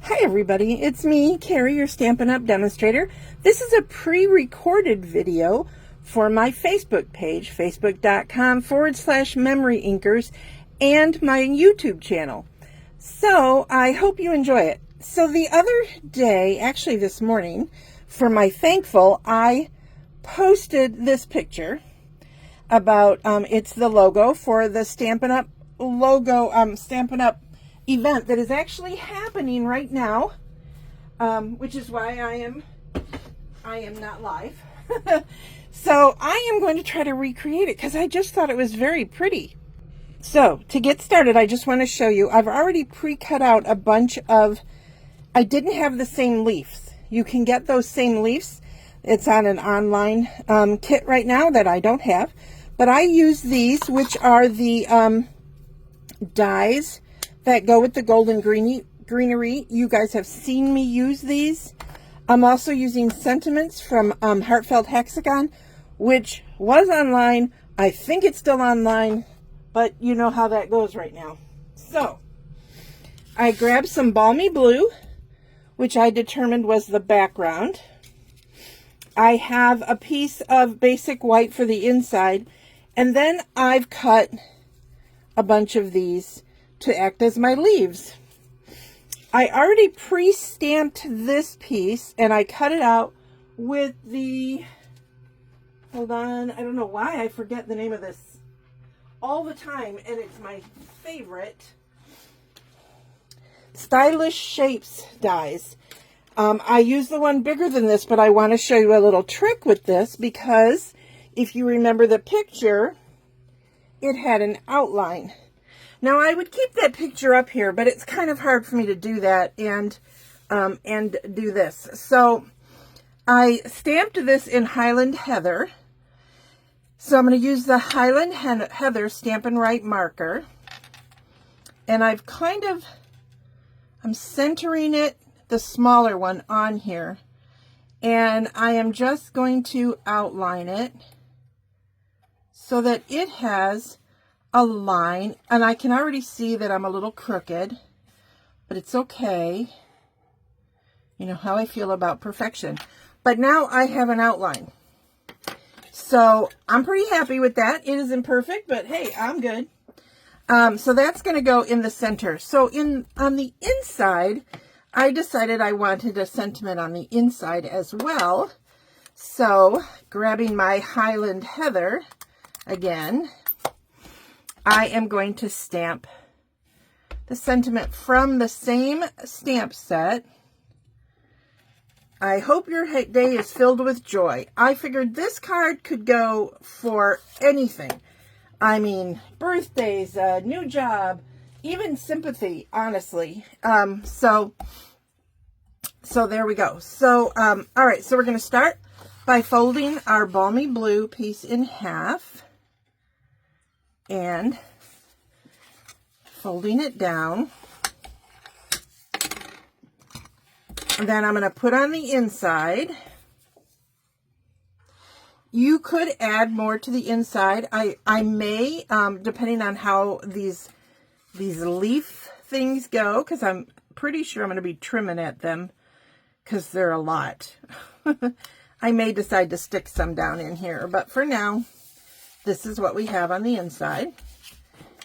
Hi everybody, it's me, Carrie, your Stampin' Up! Demonstrator. This is a pre-recorded video for my Facebook page, facebook.com/MemoryINKers, and my YouTube channel. So I hope you enjoy it. So the other day, actually this morning, for my Thankful, I posted this picture about, it's the logo for the Stampin' Up! Stampin' Up! Event that is actually happening right now, which is why I am not live. So I am going to try to recreate it because I just thought it was very pretty. So to get started, I just want to show you, I've already pre-cut out a bunch of, I didn't have the same leaves. You can get those same leaves. It's on an online kit right now that I don't have, but I use these, which are the dies that go with the golden greenery. You guys have seen me use these. I'm also using sentiments from Heartfelt Hexagon, which was online. I think it's still online, but you know how that goes right now. So I grabbed some Balmy Blue, which I determined was the background. I have a piece of basic white for the inside, and then I've cut a bunch of these to act as my leaves. I already pre-stamped this piece and I cut it out with the, hold on, I don't know why I forget the name of this all the time, and it's my favorite, Stylish Shapes dies. I use the one bigger than this, but I want to show you a little trick with this because if you remember the picture, it had an outline. Now I would keep that picture up here, but it's kind of hard for me to do that and do this. So I stamped this in Highland Heather. So I'm going to use the Highland Heather Stampin' Right marker. And I'm centering it, the smaller one, on here. And I am just going to outline it so that it has a line, and I can already see that I'm a little crooked, but it's okay. You know how I feel about perfection. But now I have an outline. So I'm pretty happy with that. It isn't perfect, but hey, I'm good. So that's going to go in the center. So on the inside, I decided I wanted a sentiment on the inside as well. So grabbing my Highland Heather again, I am going to stamp the sentiment from the same stamp set. I hope your day is filled with joy. I figured this card could go for anything. I mean, birthdays, a new job, even sympathy, honestly. So there we go. So, all right, so we're going to start by folding our Balmy Blue piece in half and folding it down. And then I'm going to put on the inside. You could add more to the inside. I may, depending on how these leaf things go, because I'm pretty sure I'm going to be trimming at them because they're a lot. I may decide to stick some down in here, but for now, this is what we have on the inside.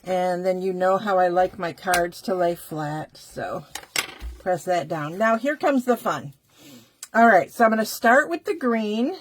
And then you know how I like my cards to lay flat, so press that down. Now here comes the fun. All right, so I'm going to start with the green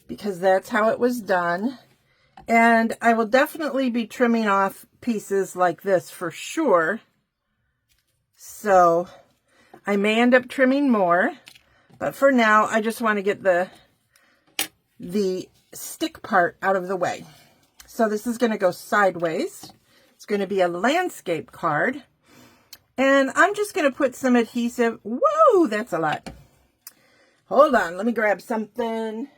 because that's how it was done. And I will definitely be trimming off pieces like this for sure. So I may end up trimming more, but for now, I just want to get the stick part out of the way. So this is going to go sideways. It's going to be a landscape card. And I'm just going to put some adhesive. Whoa, that's a lot. Hold on, let me grab something.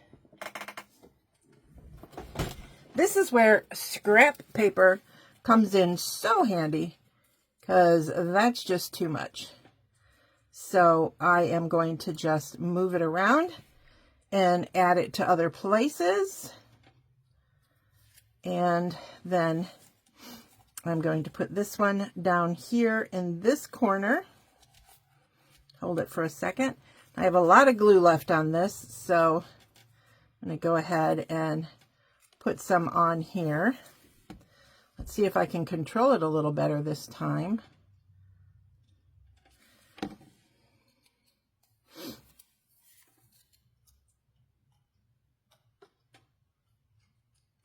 This is where scrap paper comes in so handy because that's just too much. So I am going to just move it around and add it to other places. And then I'm going to put this one down here in this corner. hold it for a second. I have a lot of glue left on this, so I'm going to go ahead and put some on here. Let's see if I can control it a little better this time.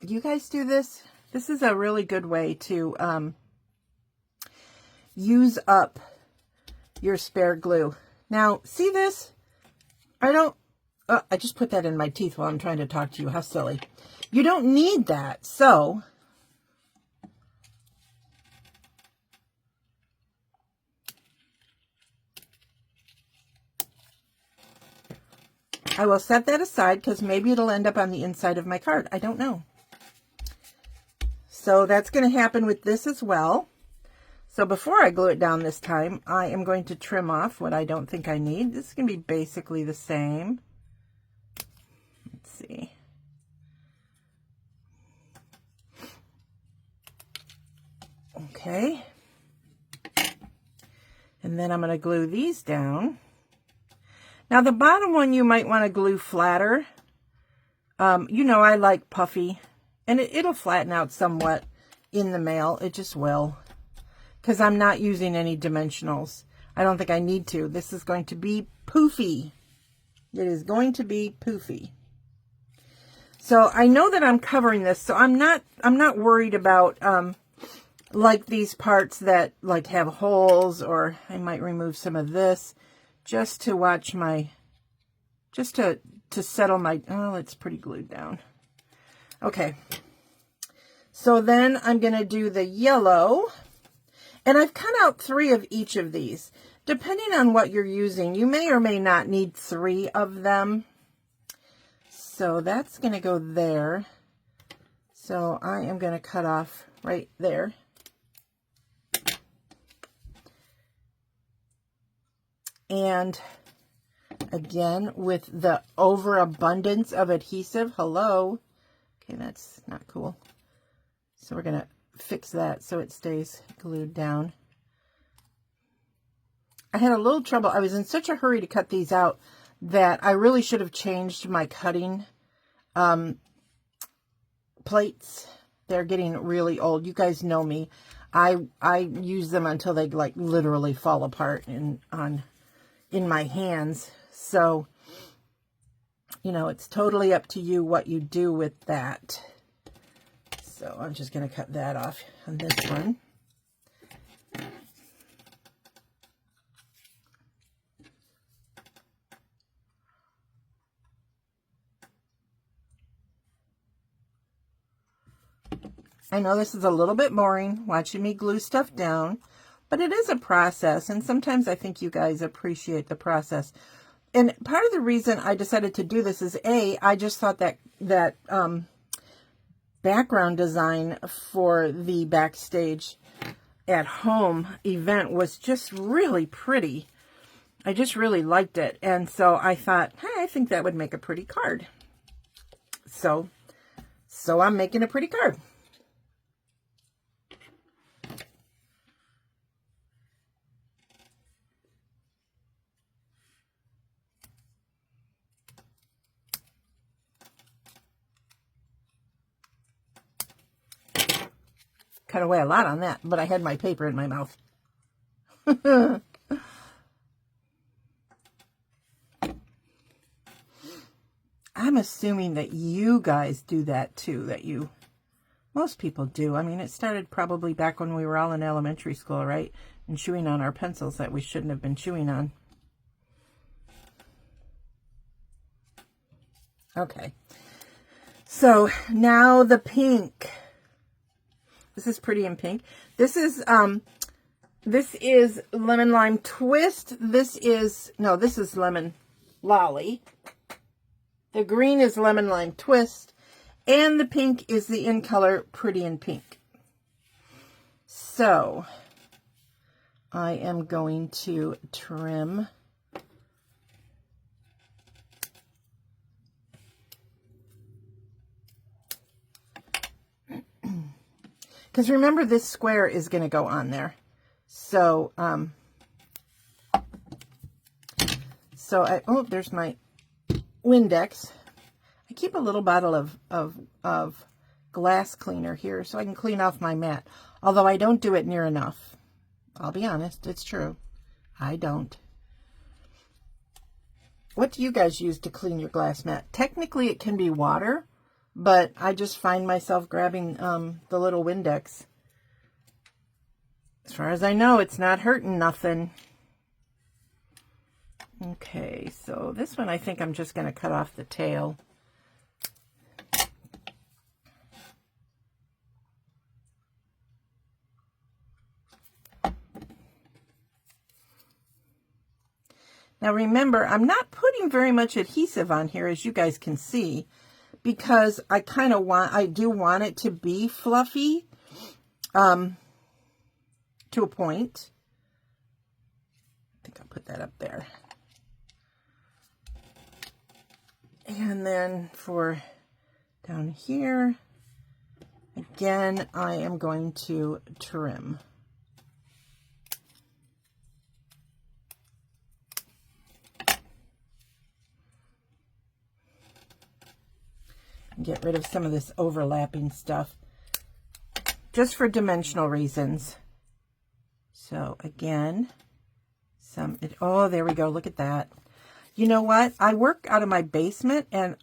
Do you guys do this? This is a really good way to use up your spare glue. Now, see this? I just put that in my teeth while I'm trying to talk to you. How silly. You don't need that. So, I will set that aside because maybe it'll end up on the inside of my card. I don't know. So that's going to happen with this as well. So before I glue it down this time, I am going to trim off what I don't think I need. This is going to be basically the same. Let's see. Okay. And then I'm going to glue these down. Now the bottom one you might want to glue flatter. You know, I like puffy. And it'll flatten out somewhat in the mail. It just will. Because I'm not using any dimensionals. I don't think I need to. This is going to be poofy. It is going to be poofy. So I know that I'm covering this, so I'm not worried about like these parts that like have holes, or I might remove some of this just to watch my, just to settle my, oh, it's pretty glued down. Okay, so then I'm going to do the yellow, and I've cut out 3 of each of these. Depending on what you're using, you may or may not need 3 of them. So that's going to go there. So I am going to cut off right there. And again, with the overabundance of adhesive, hello. Okay, that's not cool. So we're going to fix that so it stays glued down. I had a little trouble. I was in such a hurry to cut these out that I really should have changed my cutting plates. They're getting really old. You guys know me. I use them until they like literally fall apart in my hands. So, you know, it's totally up to you what you do with that. So I'm just going to cut that off on this one. I know this is a little bit boring, watching me glue stuff down, but it is a process, and sometimes I think you guys appreciate the process. And part of the reason I decided to do this is, I just thought that background design for the Backstage at Home event was just really pretty. I just really liked it, and so I thought, hey, I think that would make a pretty card. So I'm making a pretty card. Cut away a lot on that, but I had my paper in my mouth. I'm assuming that you guys do that too, most people do. I mean, it started probably back when we were all in elementary school, right? And chewing on our pencils that we shouldn't have been chewing on. Okay. So now the pink. This is pretty in pink. This is lemon lime twist. This is lemon lolly. The green is lemon lime twist, and the pink is the In Color Pretty in Pink. So I am going to trim because remember, this square is going to go on there. So So oh, there's my Windex. I keep a little bottle of glass cleaner here so I can clean off my mat. Although I don't do it near enough. I'll be honest, it's true. I don't. What do you guys use to clean your glass mat? Technically, it can be water, but I just find myself grabbing the little Windex. As far as I know, it's not hurting nothing. Okay, so this one I think I'm just going to cut off the tail. Now remember, I'm not putting very much adhesive on here, as you guys can see, because I do want it to be fluffy, to a point. I think I'll put that up there. And then for down here, again, I am going to trim. Get rid of some of this overlapping stuff, just for dimensional reasons. So again, oh, there we go. Look at that. You know what? I work out of my basement, and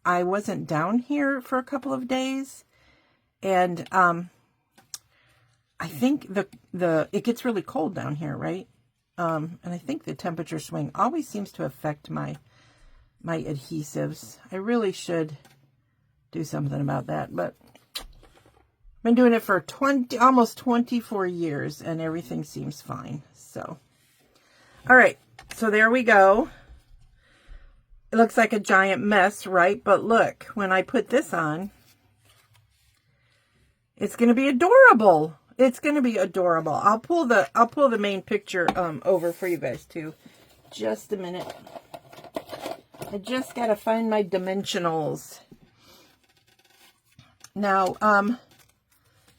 I wasn't down here for a couple of days, and I think it gets really cold down here, right? And I think the temperature swing always seems to affect my adhesives. I really should do something about that, but I've been doing it for almost 24 years, and everything seems fine. So, all right, so there we go. It looks like a giant mess, right? But look, when I put this on, it's going to be adorable. It's going to be adorable. I'll pull the main picture over for you guys too. Just a minute. I just got to find my dimensionals. Now,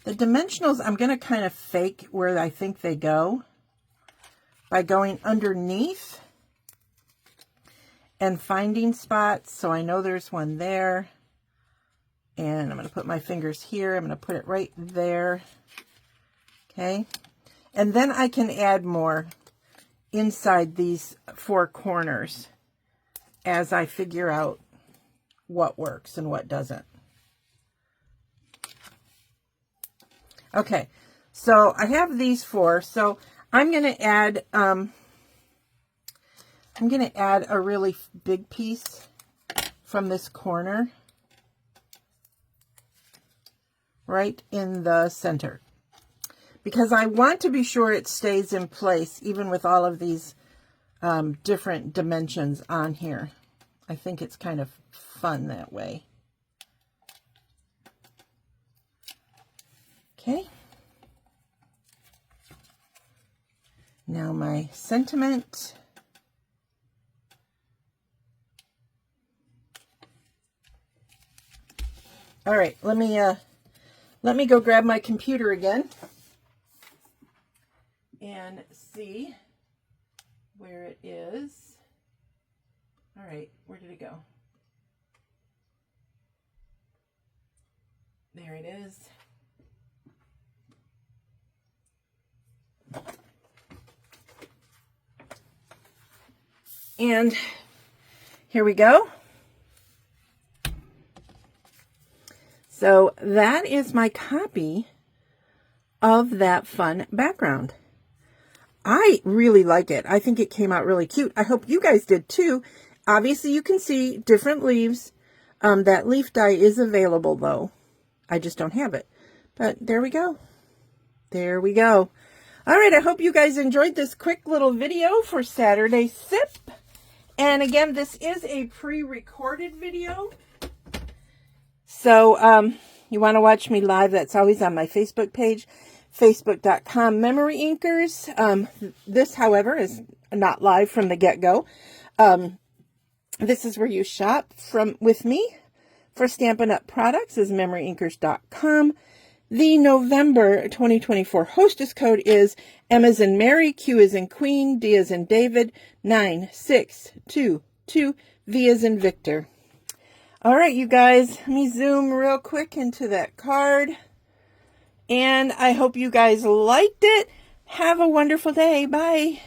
the dimensionals, I'm going to kind of fake where I think they go by going underneath and finding spots. So I know there's one there. And I'm going to put my fingers here. I'm going to put it right there. Okay. And then I can add more inside these four corners as I figure out what works and what doesn't. Okay, so I have these four, so I'm going to add a really big piece from this corner right in the center, because I want to be sure it stays in place even with all of these different dimensions on here. I think it's kind of fun that way. Okay. Now my sentiment. All right, let me go grab my computer again and see where it is. All right, where did it go? There it is. And here we go. So that is my copy of that fun background. I really like it. I think it came out really cute. I hope you guys did too. Obviously you can see different leaves. That leaf die is available though. I just don't have it. But there we go. There we go. All right, I hope you guys enjoyed this quick little video for Saturday Sip. And again, this is a pre-recorded video. So you want to watch me live, that's always on my Facebook page, facebook.com/MemoryINKers. This, however, is not live from the get-go. This is where you shop with me for Stampin' Up! Products, is MemoryINKers.com. The November 2024 hostess code is M as in Mary, Q as in Queen, D as in David, 9622, V as in Victor. All right, you guys, let me zoom real quick into that card. And I hope you guys liked it. Have a wonderful day. Bye.